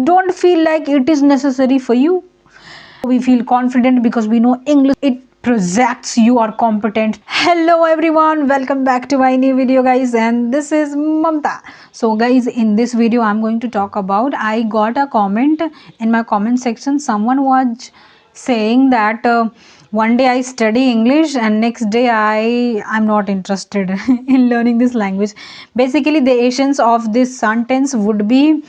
don't feel like it is necessary for you. We feel confident because we know English. It projects you are competent. Hello everyone, welcome back to my new video guys, and this is Mamata. So guys, in this video I'm going to talk about, I got a comment in my comment section. Someone was saying that one day I study English and next day I'm not interested in learning this language. Basically the essence of this sentence would be,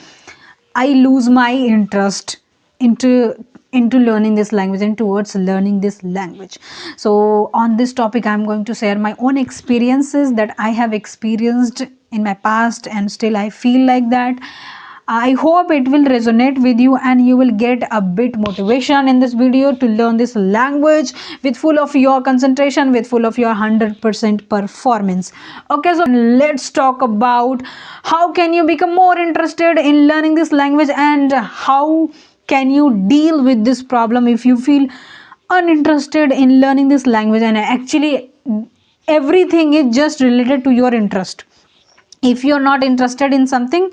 I lose my interest into learning this language and towards learning this language. So on this topic I'm going to share my own experiences that I have experienced in my past, and still I feel like that. I hope it will resonate with you and you will get a bit motivation in this video to learn this language with full of your concentration, with full of your 100% performance. Okay, so let's talk about how can you become more interested in learning this language and how can you deal with this problem if you feel uninterested in learning this language, and actually everything is just related to your interest. If you're not interested in something,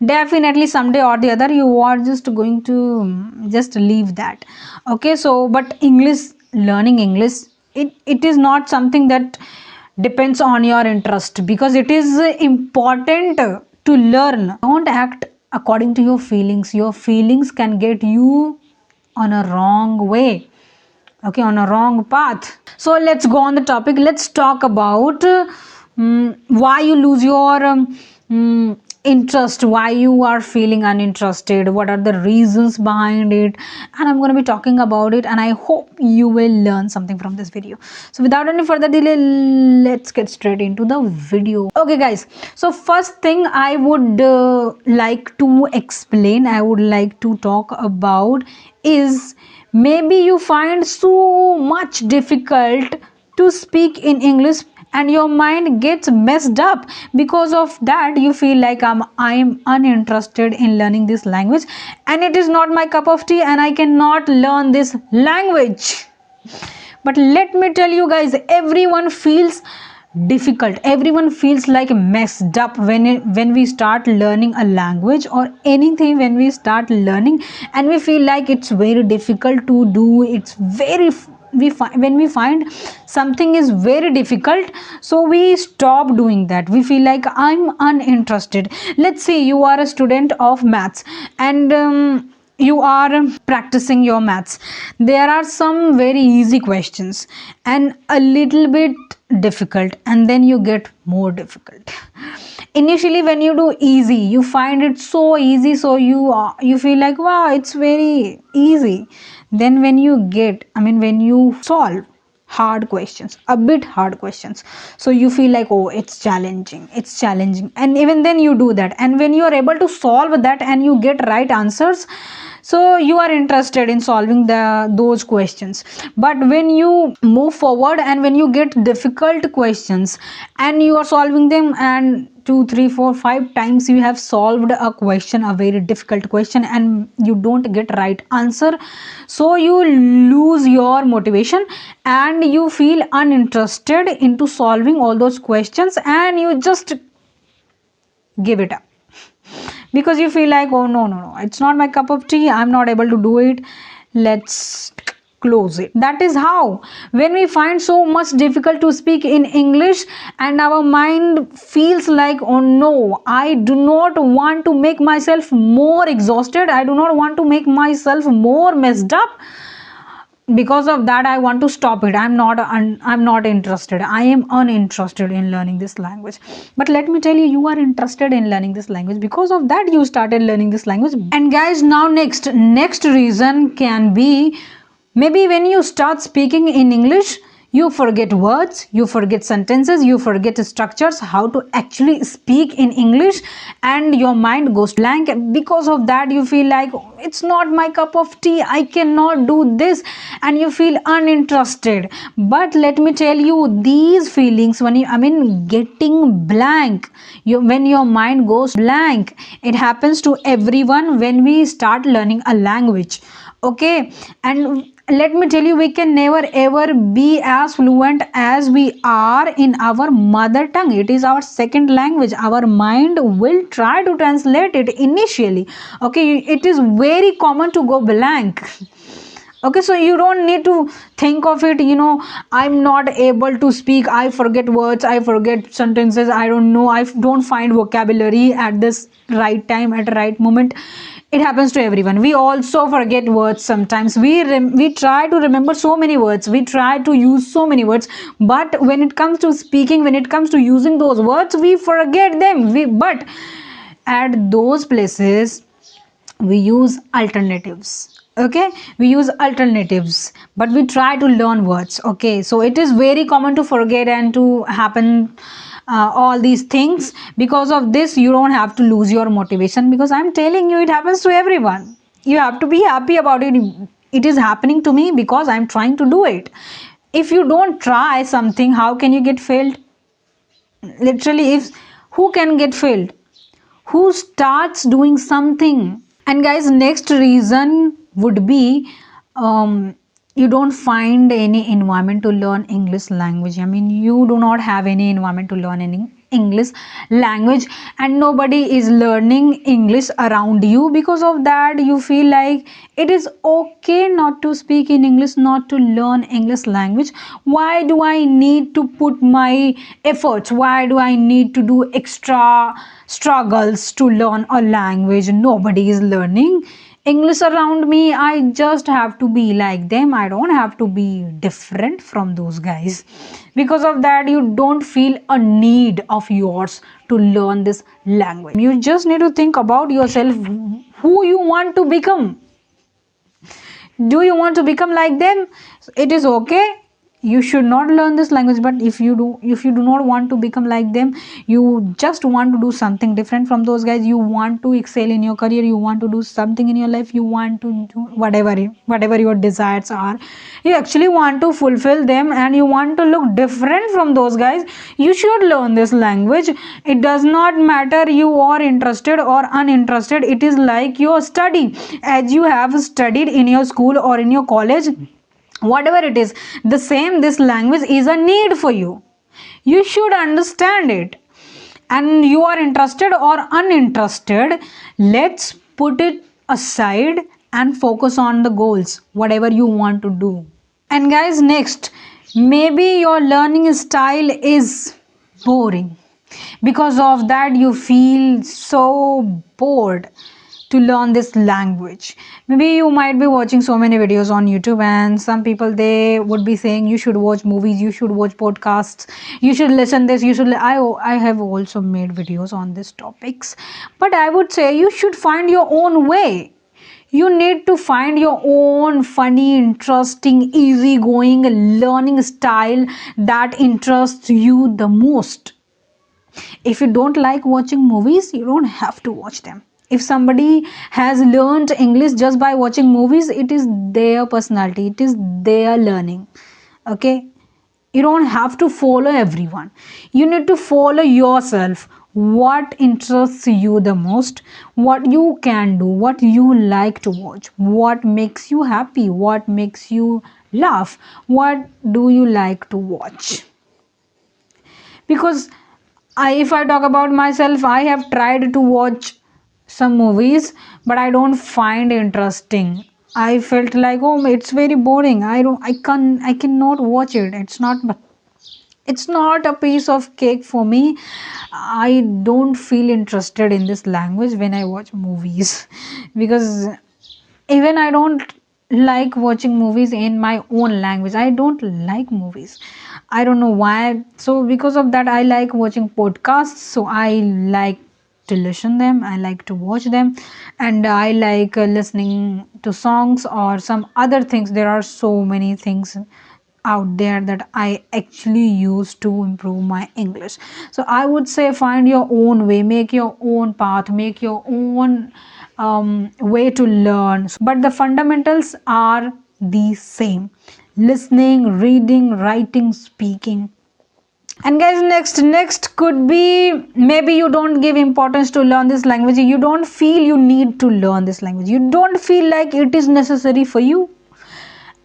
definitely someday or the other you are just going to just leave that. Okay, so but learning English, it is not something that depends on your interest, because it is important to learn. Don't act according to your feelings. Your feelings can get you on a wrong way, okay, on a wrong path. So let's go on the topic. Let's talk about why you lose your interest, why you are feeling uninterested, what are the reasons behind it, and I'm going to be talking about it, and I hope you will learn something from this video. So without any further delay, let's get straight into the video. Okay guys, so first thing I would like to explain, I would like to talk about is, maybe you find so much difficult to speak in English and your mind gets messed up. Because of that you feel like I am uninterested in learning this language and it is not my cup of tea and I cannot learn this language. But let me tell you guys, everyone feels difficult, everyone feels like messed up when we start learning a language or anything. When we start learning and we feel like it's very difficult to do, it's very when we find something is very difficult, so we stop doing that. We feel like I'm uninterested. Let's say you are a student of maths and you are practicing your maths. There are some very easy questions and a little bit difficult, and then you get more difficult. Initially when you do easy, you find it so easy, so you feel like wow, it's very easy. Then when you solve hard questions, a bit hard questions, so you feel like, oh, it's challenging, and even then you do that, and when you are able to solve that and you get right answers, so you are interested in solving those questions. But when you move forward and when you get difficult questions and you are solving them, and 2 3 4 5 times you have solved a question, a very difficult question, and you don't get right answer, so you lose your motivation and you feel uninterested into solving all those questions and you just give it up, because you feel like, oh no, it's not my cup of tea, I'm not able to do it, let's close it. That is how, when we find so much difficult to speak in English and our mind feels like, oh no, I do not want to make myself more exhausted, I do not want to make myself more messed up. Because of that I want to stop it. I'm not interested, I am uninterested in learning this language. But let me tell you, you are interested in learning this language, because of that you started learning this language. And guys, now next reason can be, maybe when you start speaking in English, you forget words, you forget sentences, you forget structures, how to actually speak in English, and your mind goes blank. Because of that you feel like, it's not my cup of tea, I cannot do this, and you feel uninterested. But let me tell you, these feelings, when getting blank, when your mind goes blank, it happens to everyone when we start learning a language. Okay, and let me tell you, we can never ever be as fluent as we are in our mother tongue. It is our second language. Our mind will try to translate it initially. Okay, it is very common to go blank. Okay, so you don't need to think of it, I'm not able to speak, I forget words, I forget sentences, I don't know, I don't find vocabulary at this right time, at the right moment. It happens to everyone. We also forget words sometimes. We try to remember so many words, we try to use so many words, but when it comes to speaking, when it comes to using those words, we forget them. But at those places we use alternatives. Okay, we use alternatives, but we try to learn words. Okay, so it is very common to forget and to happen all these things. Because of this, you don't have to lose your motivation, because I'm telling you, it happens to everyone. You have to be happy about it. It is happening to me because I'm trying to do it. If you don't try something, how can you get failed? Literally, if who can get failed? Who starts doing something? And guys, next reason would be, you don't find any environment to learn English language. I mean, you do not have any environment to learn any English language, and nobody is learning English around you. Because of that, you feel like it is okay not to speak in English, not to learn English language. Why do I need to put my efforts? Why do I need to do extra struggles to learn a language? Nobody is learning English around me. I just have to be like them. I don't have to be different from those guys. Because of that, you don't feel a need of yours to learn this language. You just need to think about yourself, who you want to become. Do you want to become like them? It is okay, you should not learn this language. But if you do not want to become like them, you just want to do something different from those guys, you want to excel in your career, you want to do something in your life, you want to do whatever your desires are, you actually want to fulfill them, and you want to look different from those guys, you should learn this language. It does not matter you are interested or uninterested. It is like your study. As you have studied in your school or in your college, whatever it is, the same, this language is a need for you. You should understand it. And you are interested or uninterested, let's put it aside and focus on the goals, whatever you want to do. And guys, next, maybe your learning style is boring. Because of that, you feel so bored to learn this language. Maybe you might be watching so many videos on YouTube, and some people, they would be saying you should watch movies, you should watch podcasts, you should listen this, you should. I have also made videos on these topics, but I would say you should find your own way. You need to find your own funny, interesting, easygoing learning style that interests you the most. If you don't like watching movies, you don't have to watch them. If somebody has learned English just by watching movies, it is their personality, it is their learning. Okay, you don't have to follow everyone. You need to follow yourself. What interests you the most, what you can do, what you like to watch, what makes you happy, what makes you laugh, what do you like to watch. Because if I talk about myself, I have tried to watch some movies, but I don't find interesting. I felt like, oh, it's very boring. I cannot watch it. It's not a piece of cake for me. I don't feel interested in this language when I watch movies. Because even I don't like watching movies in my own language. I don't like movies, I don't know why. So because of that, I like watching podcasts. So I like to listen them, I like to watch them, and I like listening to songs or some other things. There are so many things out there that I actually use to improve my English. So I would say, find your own way, make your own path, make your own way to learn. But the fundamentals are the same: listening, reading, writing, speaking. And guys, next could be, maybe you don't give importance to learn this language. You don't feel you need to learn this language. You don't feel like it is necessary for you.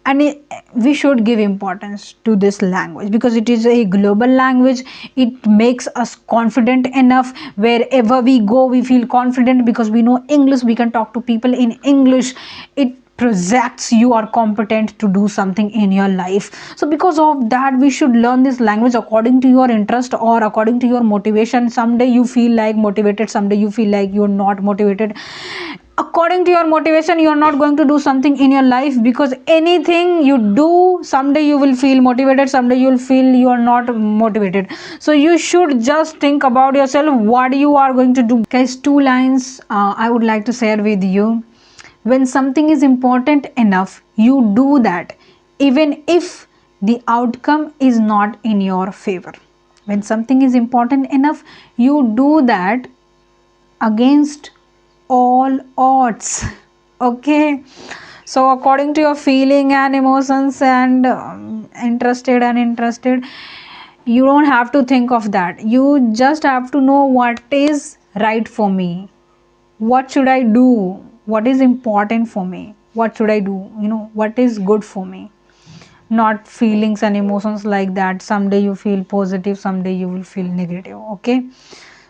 and we should give importance to this language because it is a global language. It makes us confident enough. Wherever we go, we feel confident because we know English, we can talk to people in English. It projects you are competent to do something in your life. So because of that, we should learn this language according to your interest or according to your motivation. Someday you feel like motivated, someday you feel like you're not motivated. According to your motivation, you are not going to do something in your life, because anything you do, someday you will feel motivated, someday you will feel you are not motivated. So you should just think about yourself, what you are going to do. Guys, two lines I would like to share with you. When something is important enough, you do that even if the outcome is not in your favor. When something is important enough, you do that against all odds. Okay, so according to your feeling and emotions and interested and interested, you don't have to think of that. You just have to know what is right for me, what should I do, what is important for me, what should I do, what is good for me. Not feelings and emotions like that. Someday you feel positive, someday you will feel negative. Okay,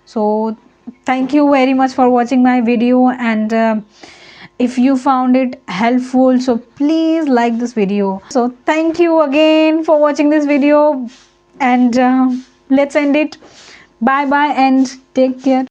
so thank you very much for watching my video, and if you found it helpful, so please like this video. So thank you again for watching this video, and let's end it. Bye bye and take care.